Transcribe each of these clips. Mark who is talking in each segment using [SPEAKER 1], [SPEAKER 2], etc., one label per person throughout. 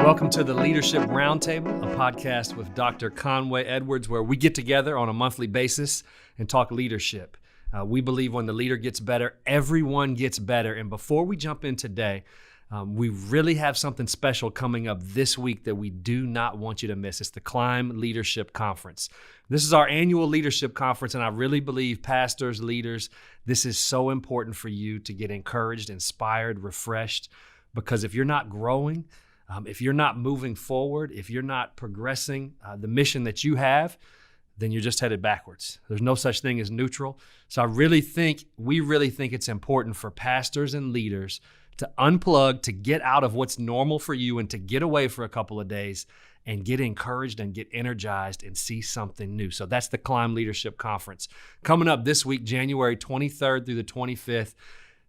[SPEAKER 1] Welcome to the Leadership Roundtable, a podcast with Dr. Conway Edwards, where we get together on a monthly basis and talk leadership. We believe when the leader gets better, everyone gets better. And before we jump in today, we really have something special coming up this week that we do not want you to miss. It's the Climb Leadership Conference. This is our annual leadership conference, and I really believe pastors, leaders, this is so important for you to get encouraged, inspired, refreshed, because if you're not growing, if you're not moving forward, if you're not progressing the mission that you have, then you're just headed backwards. There's no such thing as neutral. So we really think it's important for pastors and leaders to unplug, to get out of what's normal for you and to get away for a couple of days and get encouraged and get energized and see something new. So that's the Climb Leadership Conference. Coming up this week, January 23rd through the 25th.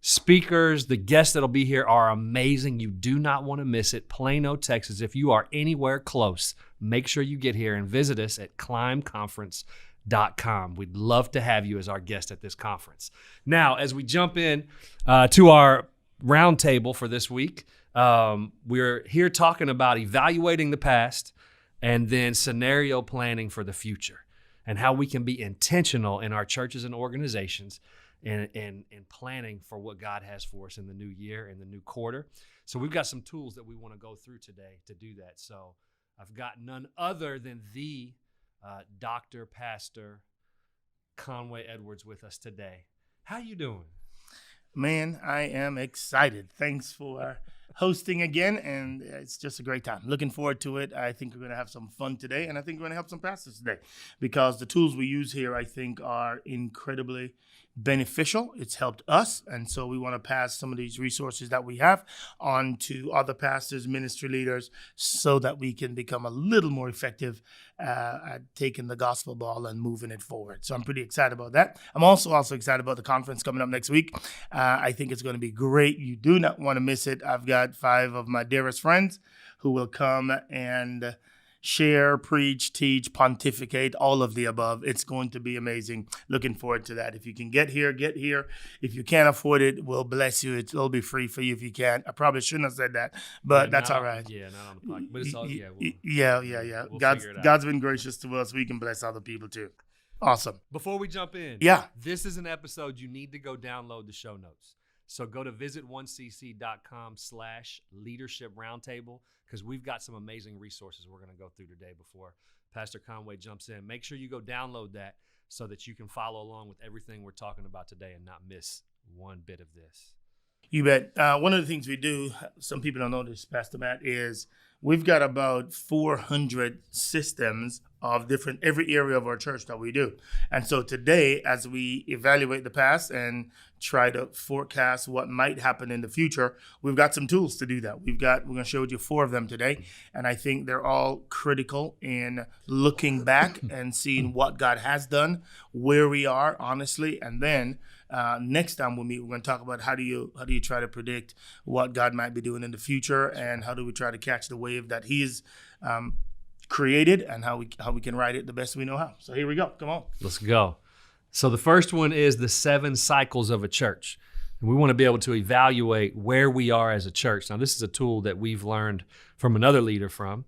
[SPEAKER 1] Speakers, the guests that'll be here are amazing. You do not want to miss it. Plano, Texas. If you are anywhere close, make sure you get here and visit us at climbconference.com. We'd love to have you as our guest at this conference. Now, as we jump in to our roundtable for this week, we're here talking about evaluating the past and then scenario planning for the future and how we can be intentional in our churches and organizations and planning for what God has for us in the new year, in the new quarter. So we've got some tools that we want to go through today to do that. So I've got none other than the Dr. Pastor Conway Edwards with us today. How you doing?
[SPEAKER 2] Man, I am excited. Thanks for hosting again, and it's just a great time. Looking forward to it. I think we're going to have some fun today, and I think we're going to help some pastors today because the tools we use here, I think, are incredibly beneficial. It's helped us, and so we want to pass some of these resources that we have on to other pastors, ministry leaders, so that we can become a little more effective at taking the gospel ball and moving it forward. So I'm pretty excited about that. I'm also excited about the conference coming up next week. I think it's going to be great. You do not want to miss it. I've got 5 of my dearest friends who will come and share, preach, teach, pontificate, all of the above. It's going to be amazing. Looking forward to that. If you can get here, get here. If you can't afford it, we'll bless you. It'll be free for you if you can't. I probably shouldn't have said that, but that's all right.
[SPEAKER 1] Yeah, not on the podcast. But it's all, yeah. We'll
[SPEAKER 2] God's been gracious to us. We can bless other people too. Awesome.
[SPEAKER 1] Before we jump in, this is an episode you need to go download the show notes. So go to visit1cc.com/leadership roundtable because we've got some amazing resources we're going to go through today before Pastor Conway jumps in. Make sure you go download that so that you can follow along with everything we're talking about today and not miss one bit of this.
[SPEAKER 2] You bet. One of the things we do, some people don't know this, Pastor Matt, is we've got about 400 systems of every area of our church that we do. And so today, as we evaluate the past and try to forecast what might happen in the future, we've got some tools to do that. We're going to show you 4 of them today. And I think they're all critical in looking back and seeing what God has done, where we are, honestly, and then next time we'll meet, we're going to talk about how do you try to predict what God might be doing in the future, and how do we try to catch the wave that He's created, and how we can ride it the best we know how. So here we go. Come on.
[SPEAKER 1] Let's go. So the first one is the 7 cycles of a church. And we want to be able to evaluate where we are as a church. Now, this is a tool that we've learned from another leader from.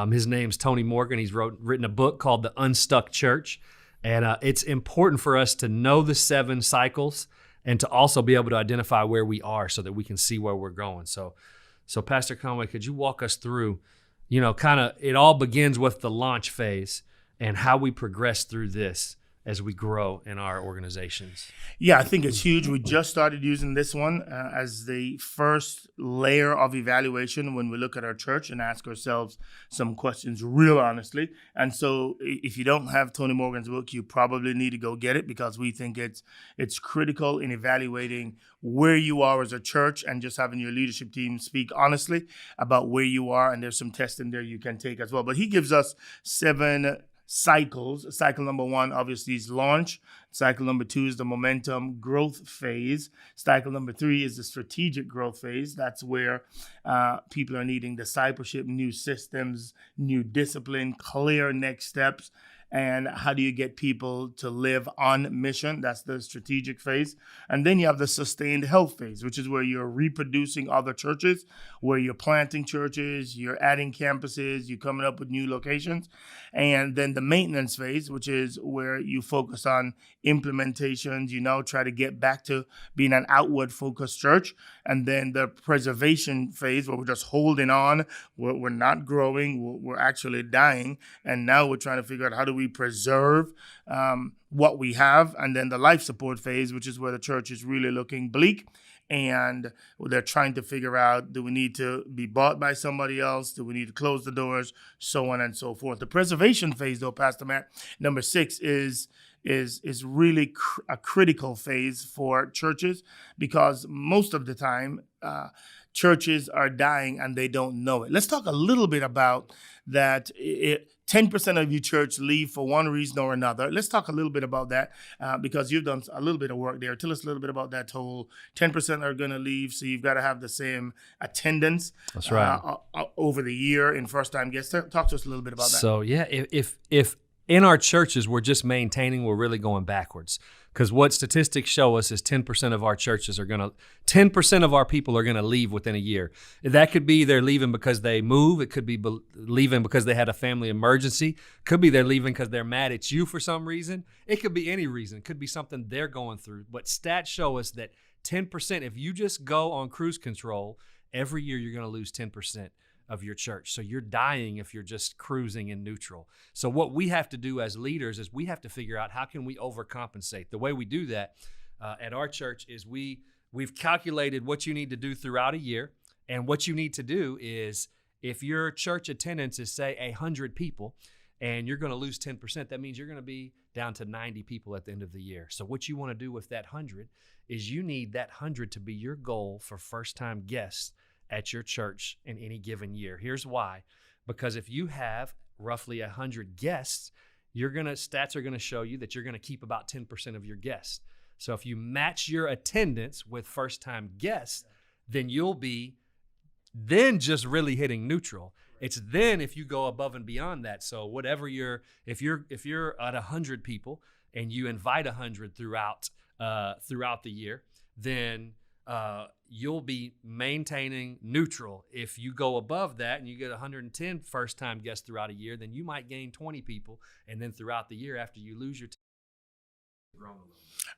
[SPEAKER 1] His name's Tony Morgan. He's written a book called The Unstuck Church. And it's important for us to know the 7 cycles and to also be able to identify where we are so that we can see where we're going. So Pastor Conway, could you walk us through, it all begins with the launch phase and how we progress through this as we grow in our organizations?
[SPEAKER 2] Yeah, I think it's huge. We just started using this one as the first layer of evaluation when we look at our church and ask ourselves some questions real honestly. And so if you don't have Tony Morgan's book, you probably need to go get it because we think it's critical in evaluating where you are as a church and just having your leadership team speak honestly about where you are. And there's some testing there you can take as well. But he gives us 7 cycles. Cycle number 1, obviously, is launch. Cycle number 2 is the momentum growth phase. Cycle number 3 is the strategic growth phase. That's where people are needing discipleship, new systems, new discipline, clear next steps. And how do you get people to live on mission? That's the strategic phase. And then you have the sustained health phase, which is where you're reproducing other churches, where you're planting churches, you're adding campuses, you're coming up with new locations. And then the maintenance phase, which is where you focus on implementations. You now try to get back to being an outward focused church. And then the preservation phase, where we're just holding on, we're not growing, we're actually dying. And now we're trying to figure out how do we preserve what we have. And then the life support phase, which is where the church is really looking bleak. And they're trying to figure out, do we need to be bought by somebody else? Do we need to close the doors? So on and so forth. The preservation phase, though, Pastor Matt, number 6 is really a critical phase for churches, because most of the time churches are dying and they don't know it. Let's talk a little bit about that. 10% of your church leave for one reason or another. Let's talk a little bit about that because you've done a little bit of work there. Tell us a little bit about that whole 10% are going to leave, so you've got to have the same attendance.
[SPEAKER 1] That's right.
[SPEAKER 2] Over the year in first-time guests. Talk to us a little bit about that.
[SPEAKER 1] So yeah, if in our churches we're just maintaining, we're really going backwards. Because what statistics show us is 10% of our churches 10% of our people are going to leave within a year. That could be they're leaving because they move. It could be leaving because they had a family emergency. Could be they're leaving because they're mad at you for some reason. It could be any reason. It could be something they're going through. But stats show us that 10%, if you just go on cruise control, every year you're going to lose 10% of your church. So you're dying if you're just cruising in neutral. So what we have to do as leaders is we have to figure out how can we overcompensate. The way we do that at our church is we've calculated what you need to do throughout a year. And what you need to do is, if your church attendance is, say, 100 people, and you're going to lose 10%, that means you're going to be down to 90 people at the end of the year. So what you want to do with that 100 is you need that 100 to be your goal for first-time guests at your church in any given year. Here's why. Because if you have roughly 100 guests, stats are going to show you that you're going to keep about 10% of your guests. So if you match your attendance with first-time guests, then you'll be then just really hitting neutral. It's then if you go above and beyond that. So whatever if you're at 100 people and you invite 100 throughout the year, then you'll be maintaining neutral. If you go above that and you get 110 first-time guests throughout a year, then you might gain 20 people, and then throughout the year after you lose your grown a little bit.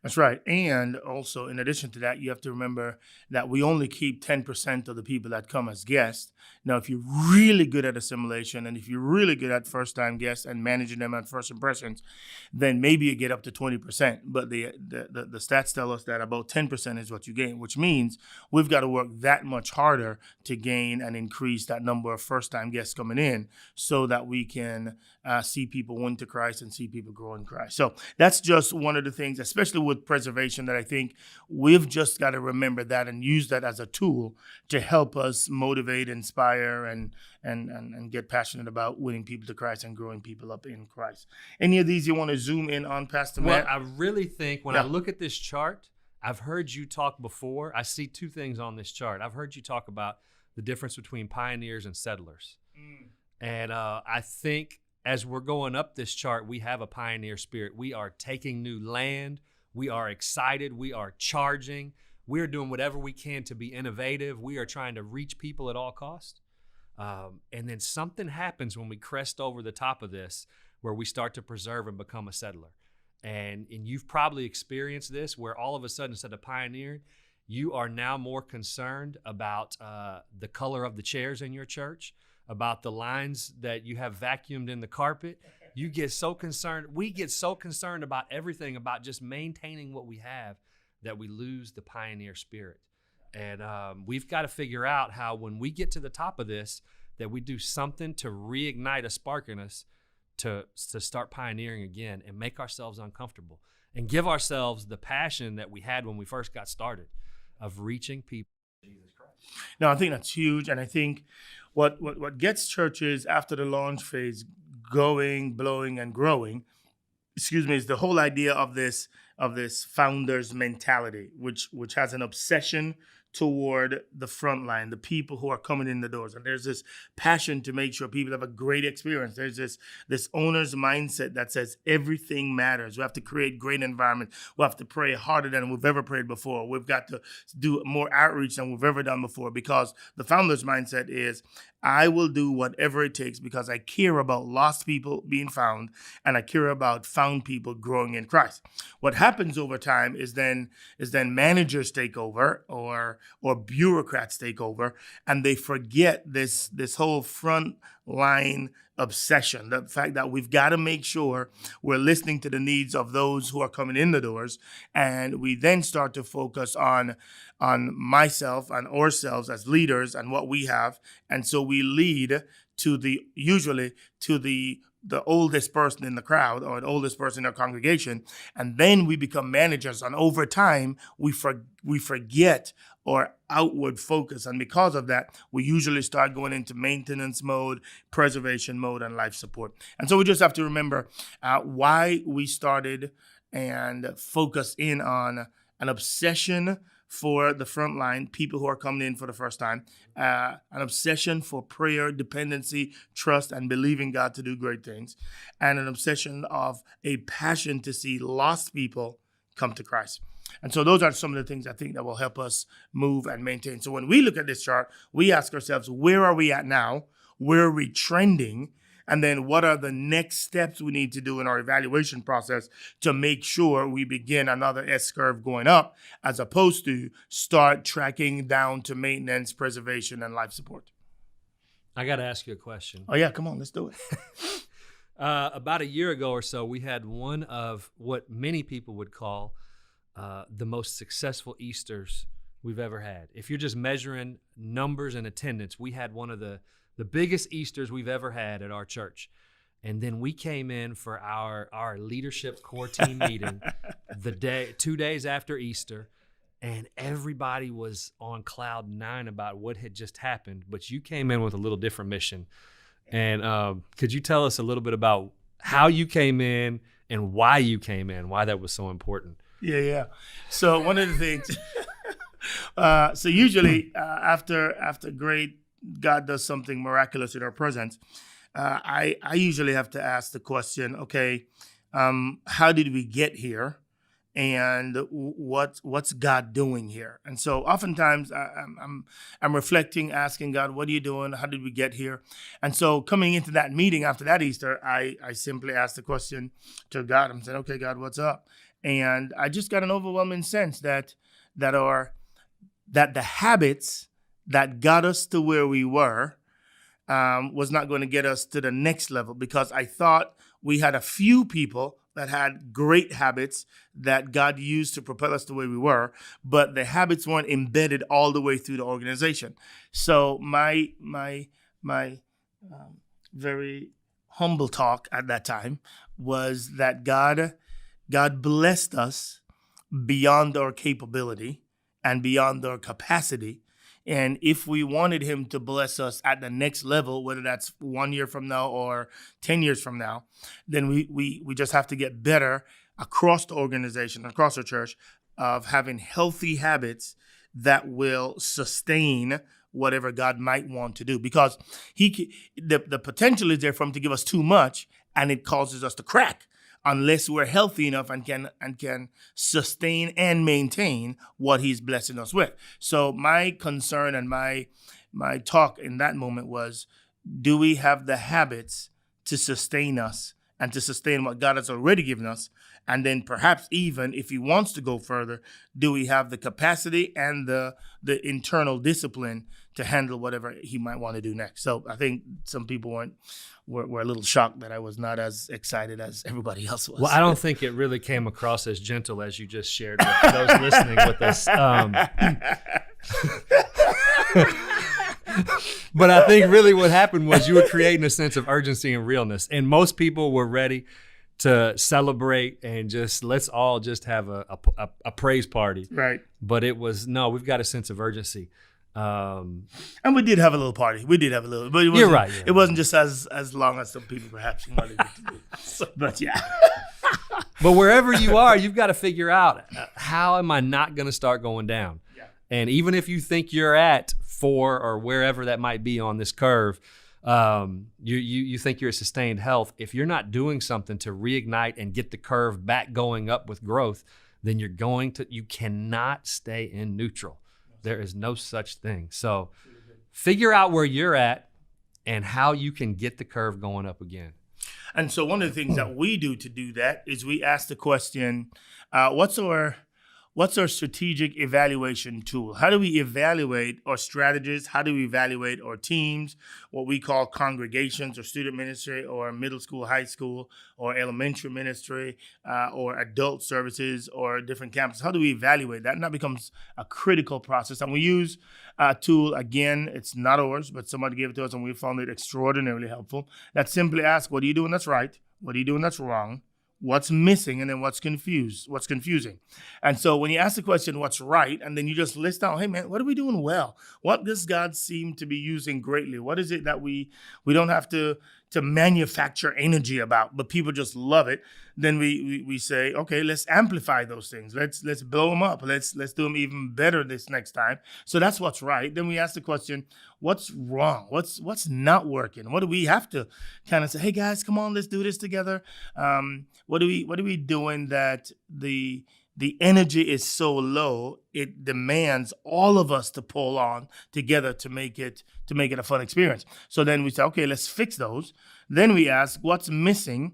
[SPEAKER 2] That's right. And also, in addition to that, you have to remember that we only keep 10% of the people that come as guests. Now, if you're really good at assimilation and if you're really good at first-time guests and managing them at first impressions, then maybe you get up to 20%. But the stats tell us that about 10% is what you gain, which means we've got to work that much harder to gain and increase that number of first-time guests coming in so that we can see people win to Christ and see people grow in Christ. So that's just one of the things, especially with preservation, that I think we've just got to remember that and use that as a tool to help us motivate, inspire, and get passionate about winning people to Christ and growing people up in Christ. Any of these you want to zoom in on, Pastor Matt?
[SPEAKER 1] Well, I really think when I look at this chart, I've heard you talk before. I see two things on this chart. I've heard you talk about the difference between pioneers and settlers. And I think as we're going up this chart, we have a pioneer spirit. We are taking new land. We are excited. We are charging. We're doing whatever we can to be innovative. We are trying to reach people at all costs. And then something happens when we crest over the top of this, where we start to preserve and become a settler. And you've probably experienced this, where all of a sudden, instead of pioneering, you are now more concerned about the color of the chairs in your church, about the lines that you have vacuumed in the carpet. You get so concerned. We get so concerned about everything, about just maintaining what we have, that we lose the pioneer spirit. And we've got to figure out how, when we get to the top of this, that we do something to reignite a spark in us to start pioneering again and make ourselves uncomfortable and give ourselves the passion that we had when we first got started of reaching people. Jesus Christ.
[SPEAKER 2] No, I think that's huge. And I think what gets churches after the launch phase going, blowing, and growing, is the whole idea of this this founder's mentality, which has an obsession toward the front line, the people who are coming in the doors. And there's this passion to make sure people have a great experience. There's this owner's mindset that says everything matters. We have to create great environment. We have to pray harder than we've ever prayed before. We've got to do more outreach than we've ever done before, because the founder's mindset is, I will do whatever it takes because I care about lost people being found, and I care about found people growing in Christ. What happens over time is then managers take over, or bureaucrats take over, and they forget this whole front line obsession, the fact that we've got to make sure we're listening to the needs of those who are coming in the doors, and we then start to focus on myself and ourselves as leaders and what we have. And so we lead usually to the oldest person in the crowd, or the oldest person in our congregation, and then we become managers. And over time, we forget our outward focus, and because of that, we usually start going into maintenance mode, preservation mode, and life support. And so we just have to remember why we started and focus in on an obsession for the front line, people who are coming in for the first time, an obsession for prayer, dependency, trust, and believing God to do great things, and an obsession of a passion to see lost people come to Christ. And so those are some of the things I think that will help us move and maintain. So when we look at this chart, we ask ourselves, where are we at now? Where are we trending? And then what are the next steps we need to do in our evaluation process to make sure we begin another S-curve going up, as opposed to start tracking down to maintenance, preservation, and life support?
[SPEAKER 1] I got to ask you a question.
[SPEAKER 2] Oh, yeah, come on, let's do it.
[SPEAKER 1] About a year ago or so, we had one of what many people would call the most successful Easters we've ever had. If you're just measuring numbers and attendance, we had one of the biggest Easters we've ever had at our church. And then we came in for our leadership core team meeting 2 days after Easter, and everybody was on cloud 9 about what had just happened. But you came in with a little different mission. And could you tell us a little bit about how you came in and why you came in, why that was so important?
[SPEAKER 2] Yeah. So one of the things, so usually after God does something miraculous in our presence, I usually have to ask the question, okay, how did we get here? And what's God doing here? And so oftentimes I'm reflecting, asking God, what are you doing? How did we get here? And so coming into that meeting after that Easter, I simply asked the question to God. I'm saying, okay, God, what's up? And I just got an overwhelming sense that the habits that got us to where we were was not going to get us to the next level, because I thought we had a few people that had great habits that God used to propel us to where we were, but the habits weren't embedded all the way through the organization. So my very humble talk at that time was that God blessed us beyond our capability and beyond our capacity. And if we wanted him to bless us at the next level, whether that's 1 year from now or 10 years from now, then we just have to get better across the organization, across our church, of having healthy habits that will sustain whatever God might want to do. Because the potential is there for him to give us too much, and it causes us to crack, unless we're healthy enough and can sustain and maintain what he's blessing us with. So my concern and my talk in that moment was, do we have the habits to sustain us and to sustain what God has already given us? And then perhaps even if he wants to go further, do we have the capacity and the internal discipline to handle whatever he might want to do next? So I think some people were a little shocked that I was not as excited as everybody else was.
[SPEAKER 1] Well, I don't think it really came across as gentle as you just shared with those listening with us. But I think really what happened was you were creating a sense of urgency and realness, and most people were ready to celebrate and just let's all just have a praise party.
[SPEAKER 2] Right.
[SPEAKER 1] But it was, no, we've got a sense of urgency.
[SPEAKER 2] And we did have a little party. But it wasn't,
[SPEAKER 1] you're right.
[SPEAKER 2] It wasn't just as long as some people perhaps wanted it to be. But yeah.
[SPEAKER 1] But wherever you are, you've got to figure out, how am I not going to start going down?
[SPEAKER 2] Yeah.
[SPEAKER 1] And even if you think you're at 4 or wherever that might be on this curve, you think you're at sustained health. If you're not doing something to reignite and get the curve back going up with growth, then you cannot stay in neutral. There is no such thing. So figure out where you're at and how you can get the curve going up again.
[SPEAKER 2] And so one of the things that we do to do that is we ask the question, what's our strategic evaluation tool? How do we evaluate our strategies? How do we evaluate our teams, what we call congregations or student ministry or middle school, high school, or elementary ministry, or adult services or different campuses? How do we evaluate that? And that becomes a critical process. And we use a tool, again, it's not ours, but somebody gave it to us and we found it extraordinarily helpful. That simply asks, what are you doing that's right? What are you doing that's wrong? What's missing, and then what's confusing. And so when you ask the question, what's right, and then you just list out, hey man, what are we doing well? What does God seem to be using greatly? What is it that we don't have to manufacture energy about, but people just love it? Then we say, okay, let's amplify those things. Let's blow them up. Let's do them even better this next time. So that's what's right. Then we ask the question, what's wrong? What's not working? What do we have to kind of say, hey guys, come on, let's do this together. What are we doing that the energy is so low, it demands all of us to pull on together to make it a fun experience. So then we say, okay, let's fix those. Then we ask, what's missing?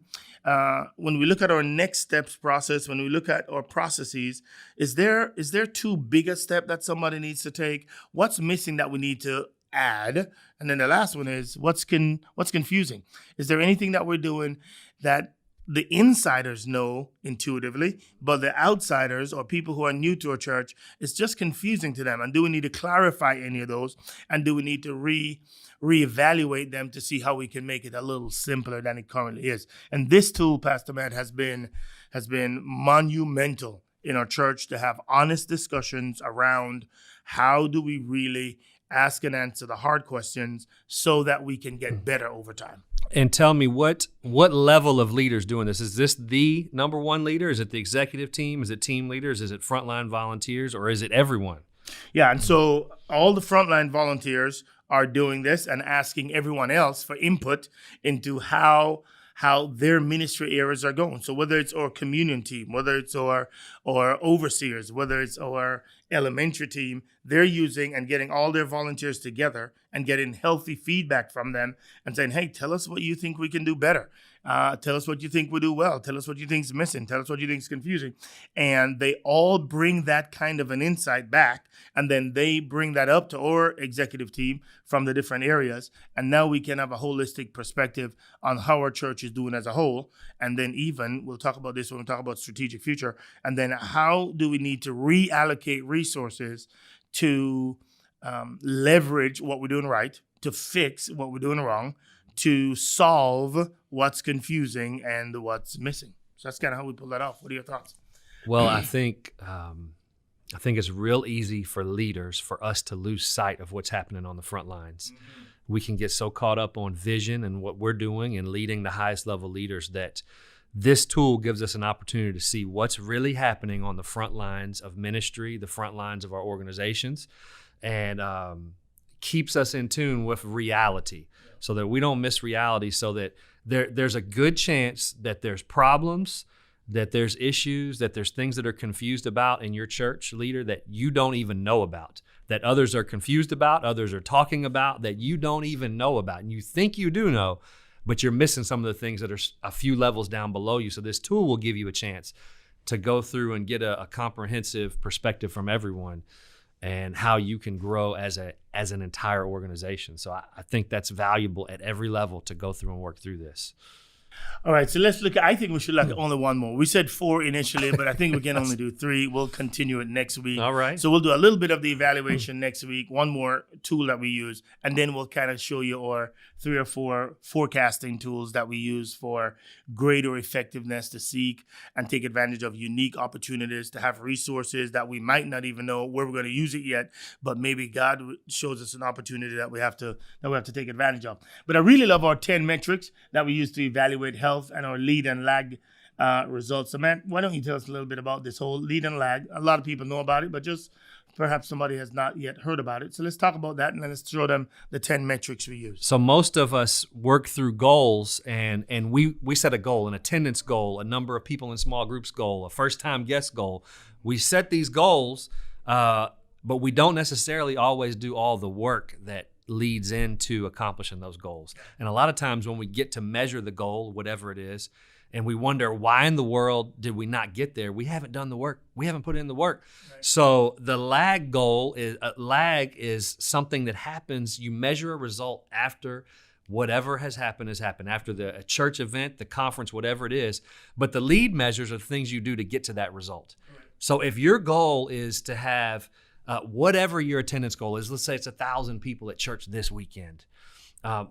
[SPEAKER 2] When we look at our next steps process, when we look at our processes, is there too big a step that somebody needs to take? What's missing that we need to add? And then the last one is, what's confusing? Is there anything that we're doing that the insiders know intuitively, but the outsiders or people who are new to a church, it's just confusing to them? And do we need to clarify any of those? And do we need to reevaluate them to see how we can make it a little simpler than it currently is? And this tool, Pastor Matt, has been monumental in our church to have honest discussions around how do we really ask and answer the hard questions so that we can get better over time.
[SPEAKER 1] And tell me, what level of leaders doing this? Is this the number one leader? Is it the executive team? Is it team leaders? Is it frontline volunteers? Or is it everyone?
[SPEAKER 2] Yeah, and so all the frontline volunteers are doing this and asking everyone else for input into how their ministry areas are going. So whether it's our communion team, whether it's our overseers, whether it's our elementary team, they're using and getting all their volunteers together and getting healthy feedback from them and saying, hey, tell us what you think we can do better. Tell us what you think we do well. Tell us what you think's missing. Tell us what you think's confusing. And they all bring that kind of an insight back. And then they bring that up to our executive team from the different areas. And now we can have a holistic perspective on how our church is doing as a whole. And then even, we'll talk about this when we talk about strategic future. And then how do we need to reallocate resources to leverage what we're doing right, to fix what we're doing wrong, to solve what's confusing and what's missing. So that's kind of how we pull that off. What are your thoughts?
[SPEAKER 1] Well, I think it's real easy for leaders, for us to lose sight of what's happening on the front lines. Mm-hmm. We can get so caught up on vision and what we're doing and leading the highest level leaders that this tool gives us an opportunity to see what's really happening on the front lines of ministry, the front lines of our organizations, and keeps us in tune with reality so that we don't miss reality, so that there's a good chance that there's problems, that there's issues, that there's things that are confused about in your church leader that you don't even know about, that others are confused about, others are talking about, that you don't even know about. And you think you do know, but you're missing some of the things that are a few levels down below you. So this tool will give you a chance to go through and get a comprehensive perspective from everyone and how you can grow as an entire organization. So I think that's valuable at every level to go through and work through this.
[SPEAKER 2] All right, so let's look at, I think we should look at only one more. We said 4 initially, but I think we can only do 3. We'll continue it next week.
[SPEAKER 1] All right.
[SPEAKER 2] So we'll do a little bit of the evaluation next week, one more tool that we use, and then we'll kind of show you our 3 or 4 forecasting tools that we use for greater effectiveness to seek and take advantage of unique opportunities, to have resources that we might not even know where we're going to use it yet, but maybe God shows us an opportunity that we have to take advantage of. But I really love our 10 metrics that we use to evaluate health and our lead and lag results. So Matt, why don't you tell us a little bit about this whole lead and lag? A lot of people know about it, but just perhaps somebody has not yet heard about it. So let's talk about that, and then let's show them the 10 metrics we use.
[SPEAKER 1] So most of us work through goals, and we set a goal, an attendance goal, a number of people in small groups goal, a first-time guest goal. We set these goals, but we don't necessarily always do all the work that leads into accomplishing those goals. And a lot of times when we get to measure the goal, whatever it is, and we wonder why in the world did we not get there, we haven't done the work. We haven't put in the work. Right. So the lag goal is something that happens. You measure a result after whatever has happened, after a church event, the conference, whatever it is. But the lead measures are the things you do to get to that result. Right. So if your goal is to have whatever your attendance goal is, let's say it's 1,000 people at church this weekend.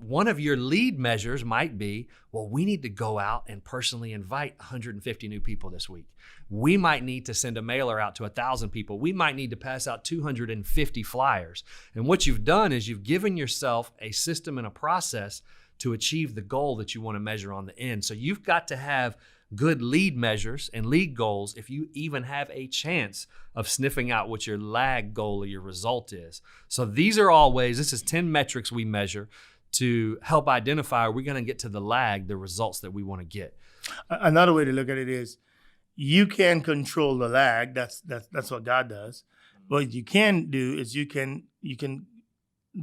[SPEAKER 1] One of your lead measures might be, well, we need to go out and personally invite 150 new people this week. We might need to send a mailer out to 1,000 people. We might need to pass out 250 flyers. And what you've done is you've given yourself a system and a process to achieve the goal that you want to measure on the end. So you've got to have good lead measures and lead goals if you even have a chance of sniffing out what your lag goal or your result is. So these are all ways, this is 10 metrics we measure to help identify, are we going to get to the lag, the results that we want to get.
[SPEAKER 2] Another way to look at it is you can control the lag. That's what God does. What you can do is you can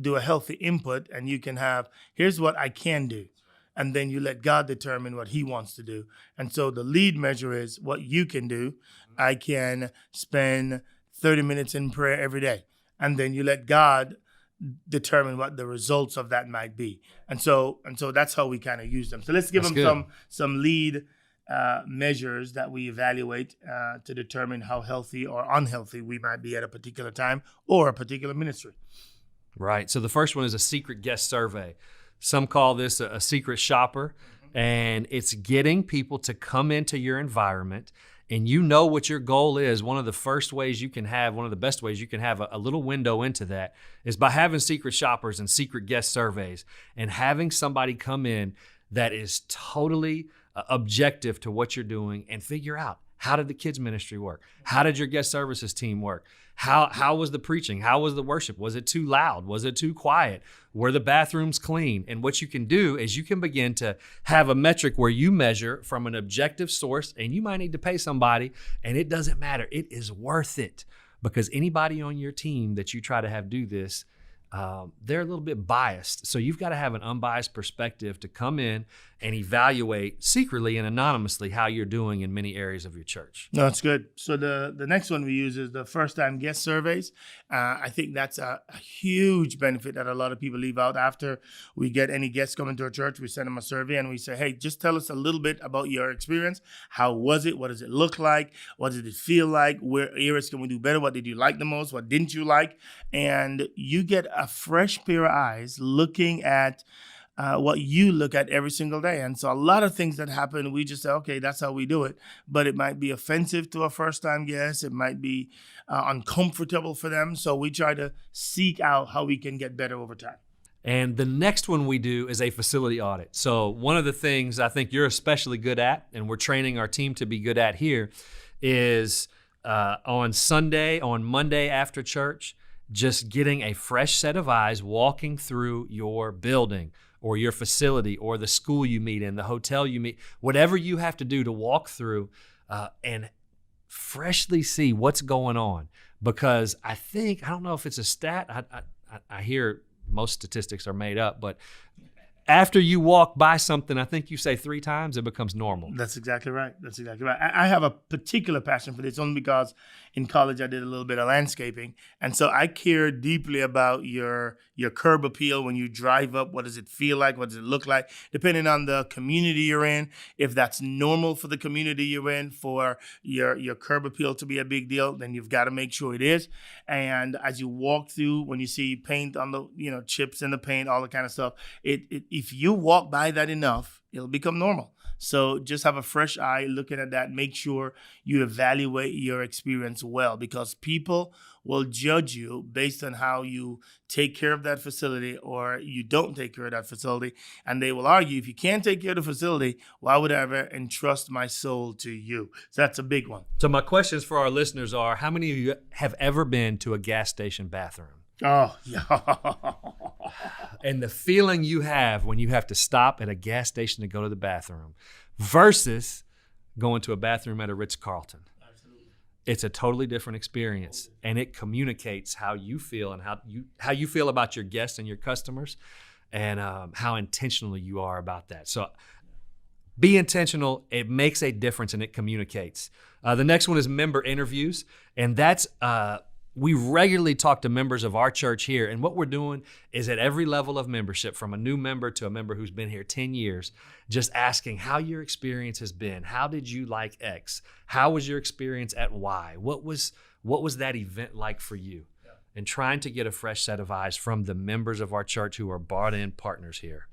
[SPEAKER 2] do a healthy input, and you can have, here's what I can do. And then you let God determine what he wants to do. And so the lead measure is what you can do. I can spend 30 minutes in prayer every day. And then you let God determine what the results of that might be. And so that's how we kind of use them. So let's give them some lead measures that we evaluate to determine how healthy or unhealthy we might be at a particular time or a particular ministry.
[SPEAKER 1] Right. So the first one is a secret guest survey. Some call this a secret shopper, and it's getting people to come into your environment, and you know what your goal is. One of the best ways you can have a little window into that is by having secret shoppers and secret guest surveys and having somebody come in that is totally objective to what you're doing and figure out, how did the kids ministry work? How did your guest services team work? How was the preaching? How was the worship? Was it too loud? Was it too quiet? Were the bathrooms clean? And what you can do is you can begin to have a metric where you measure from an objective source, and you might need to pay somebody, and it doesn't matter. It is worth it, because anybody on your team that you try to have do this, they're a little bit biased. So you've got to have an unbiased perspective to come in and evaluate secretly and anonymously how you're doing in many areas of your church.
[SPEAKER 2] No, that's good. So the next one we use is the first-time guest surveys. I think that's a huge benefit that a lot of people leave out. After we get any guests coming to our church, we send them a survey and we say, hey, just tell us a little bit about your experience. How was it? What does it look like? What did it feel like? Where areas can we do better? What did you like the most? What didn't you like? And you get a fresh pair of eyes looking at what you look at every single day. And so a lot of things that happen, we just say, okay, that's how we do it. But it might be offensive to a first-time guest. It might be uncomfortable for them. So we try to seek out how we can get better over time.
[SPEAKER 1] And the next one we do is a facility audit. So one of the things I think you're especially good at, and we're training our team to be good at here, is on Monday after church, just getting a fresh set of eyes walking through your building or your facility or the school you meet in, the hotel you meet, whatever you have to do to walk through and freshly see what's going on. Because I don't know if it's a stat, I hear most statistics are made up, but after you walk by something, I think you say 3 times, it becomes normal.
[SPEAKER 2] That's exactly right. I have a particular passion for this only because in college I did a little bit of landscaping. And so I care deeply about your curb appeal when you drive up. What does it feel like? What does it look like? Depending on the community you're in, if that's normal for the community you're in, for your curb appeal to be a big deal, then you've got to make sure it is. And as you walk through, when you see paint on the, chips in the paint, all the kind of stuff, if you walk by that enough, it'll become normal. So just have a fresh eye looking at that. Make sure you evaluate your experience well, because people will judge you based on how you take care of that facility or you don't take care of that facility. And they will argue, if you can't take care of the facility, why would I ever entrust my soul to you? So that's a big one.
[SPEAKER 1] So my questions for our listeners are, how many of you have ever been to a gas station bathroom?
[SPEAKER 2] Oh, yeah.
[SPEAKER 1] And the feeling you have when you have to stop at a gas station to go to the bathroom versus going to a bathroom at a Ritz-Carlton.
[SPEAKER 2] Absolutely.
[SPEAKER 1] It's a totally different experience, and it communicates how you feel and how you feel about your guests and your customers, and how intentional you are about that. So be intentional. It makes a difference, and it communicates. The next one is member interviews, and that's we regularly talk to members of our church here, and what we're doing is at every level of membership, from a new member to a member who's been here 10 years, just asking how your experience has been. How did you like X? How was your experience at Y? What was that event like for you? Yeah. And trying to get a fresh set of eyes from the members of our church who are bought in partners here.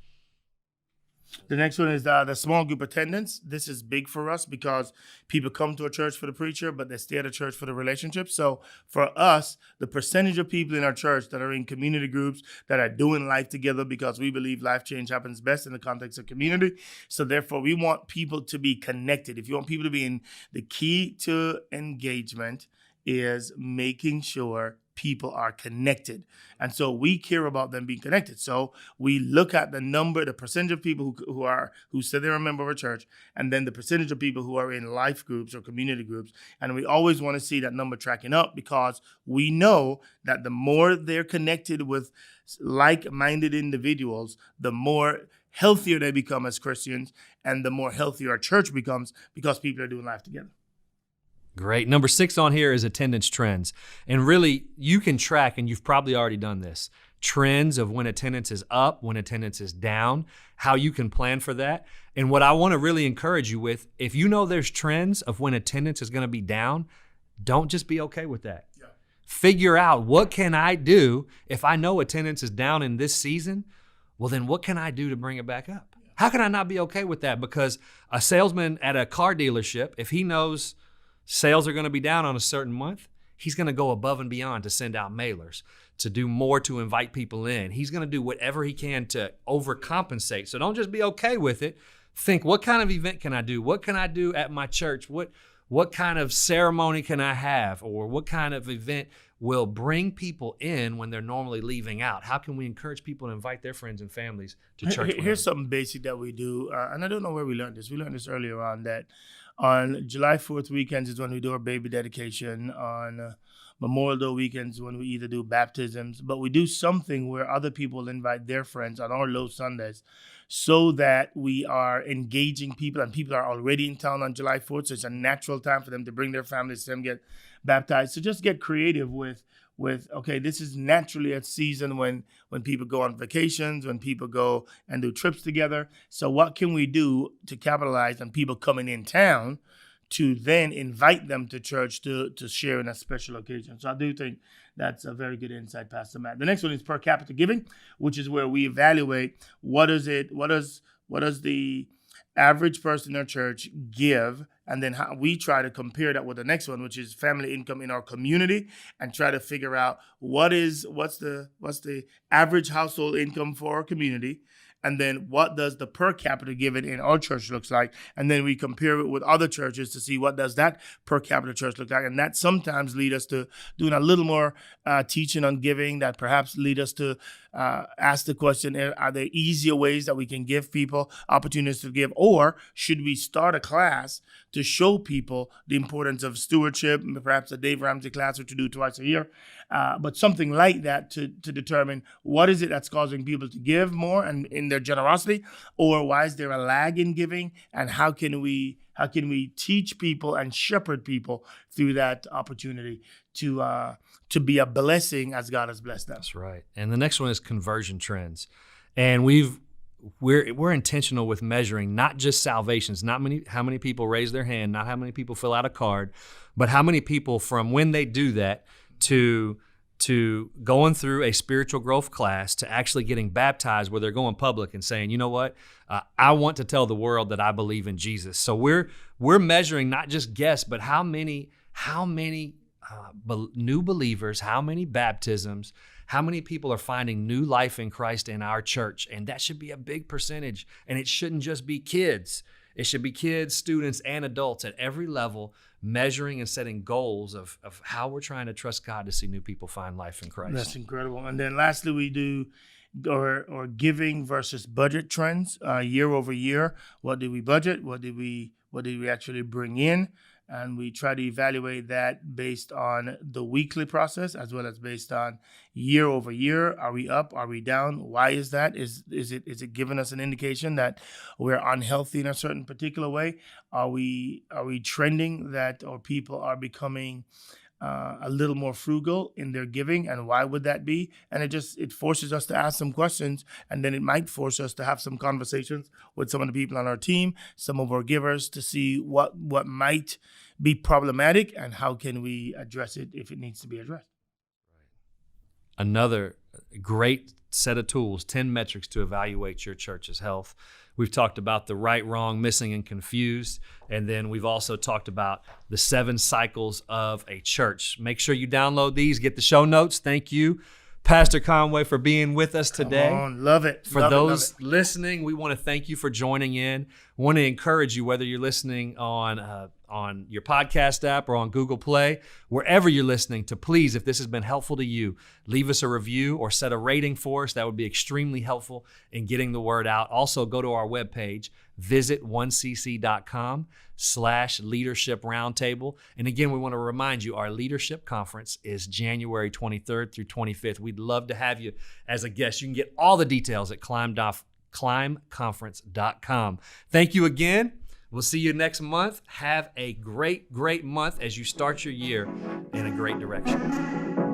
[SPEAKER 2] The next one is the small group attendance. This is big for us because people come to a church for the preacher, but they stay at a church for the relationship. So for us, the percentage of people in our church that are in community groups, that are doing life together, because we believe life change happens best in the context of community. So therefore, we want people to be connected. If you want people to be in, the key to engagement is making sure people are connected. And so we care about them being connected. So we look at the percentage of people who say they're a member of a church, and then the percentage of people who are in life groups or community groups. And we always want to see that number tracking up, because we know that the more they're connected with like-minded individuals, the more healthier they become as Christians, and the more healthier our church becomes, because people are doing life together.
[SPEAKER 1] Great. Number 6 on here is attendance trends. And really, you can track, and you've probably already done this, trends of when attendance is up, when attendance is down, how you can plan for that. And what I want to really encourage you with, if you know there's trends of when attendance is going to be down, don't just be okay with that. Yeah. Figure out, what can I do if I know attendance is down in this season? Well, then what can I do to bring it back up? Yeah. How can I not be okay with that? Because a salesman at a car dealership, if he knows sales are going to be down on a certain month, he's going to go above and beyond to send out mailers, to do more to invite people in. He's going to do whatever he can to overcompensate. So don't just be okay with it. Think, what kind of event can I do? What can I do at my church? What kind of ceremony can I have? Or what kind of event will bring people in when they're normally leaving out? How can we encourage people to invite their friends and families to church?
[SPEAKER 2] Here's something basic that we do, and I don't know where we learned this. We learned this earlier on, that on July 4th weekends is when we do our baby dedication. On Memorial Day weekends when we either do baptisms, but we do something where other people invite their friends on our low Sundays, so that we are engaging people, and people are already in town on July 4th. So it's a natural time for them to bring their families to them, get baptized. So just get creative with, okay, this is naturally a season when people go on vacations, when people go and do trips together. So what can we do to capitalize on people coming in town to then invite them to church to share in a special occasion? So I do think that's a very good insight, Pastor Matt. The next one is per capita giving, which is where we evaluate what does the average person in our church give, and then how we try to compare that with the next one, which is family income in our community, and try to figure out what's the average household income for our community, and then what does the per capita giving in our church looks like, and then we compare it with other churches to see what does that per capita church look like. And that sometimes lead us to doing a little more teaching on giving, that perhaps lead us to ask the question, are there easier ways that we can give people opportunities to give, or should we start a class to show people the importance of stewardship, perhaps a Dave Ramsey class, which we do twice a year, but something like that to determine what is it that's causing people to give more and in their generosity, or why is there a lag in giving, and how can we teach people and shepherd people through that opportunity to be a blessing as God has blessed them.
[SPEAKER 1] That's right. And the next one is conversion trends. And we're intentional with measuring not just salvations, how many people raise their hand, not how many people fill out a card, but how many people from when they do that to to going through a spiritual growth class to actually getting baptized where they're going public and saying, you know what, I want to tell the world that I believe in Jesus. So we're measuring not just guests, but how many new believers, how many baptisms, how many people are finding new life in Christ in our church. And that should be a big percentage. And it shouldn't just be kids. It should be kids, students, and adults at every level, measuring and setting goals of how we're trying to trust God to see new people find life in Christ.
[SPEAKER 2] That's incredible. And then lastly, we do or giving versus budget trends year over year. What did we budget? What did we actually bring in? And we try to evaluate that based on the weekly process as well as based on year over year. Are we up? Are we down? Why is that? Is it giving us an indication that we're unhealthy in a certain particular way? Are we trending that, or people are becoming a little more frugal in their giving, and why would that be? And it forces us to ask some questions, and then it might force us to have some conversations with some of the people on our team, some of our givers, to see what might be problematic and how can we address it if it needs to be addressed.
[SPEAKER 1] Another great set of tools, 10 metrics to evaluate your church's health. We've talked about the right, wrong, missing, and confused. And then we've also talked about the 7 cycles of a church. Make sure you download these, get the show notes. Thank you, Pastor Conway, for being with us today.
[SPEAKER 2] Come on, love it.
[SPEAKER 1] For those listening, we want to thank you for joining in. We want to encourage you, whether you're listening on your podcast app or on Google Play, wherever you're listening, to please, if this has been helpful to you, leave us a review or set a rating for us. That would be extremely helpful in getting the word out. Also, go to our webpage, visit 1cc.com/leadership roundtable. And again, we want to remind you, our leadership conference is January 23rd through 25th. We'd love to have you as a guest. You can get all the details at climbconference.com. Thank you again. We'll see you next month. Have a great, great month as you start your year in a great direction.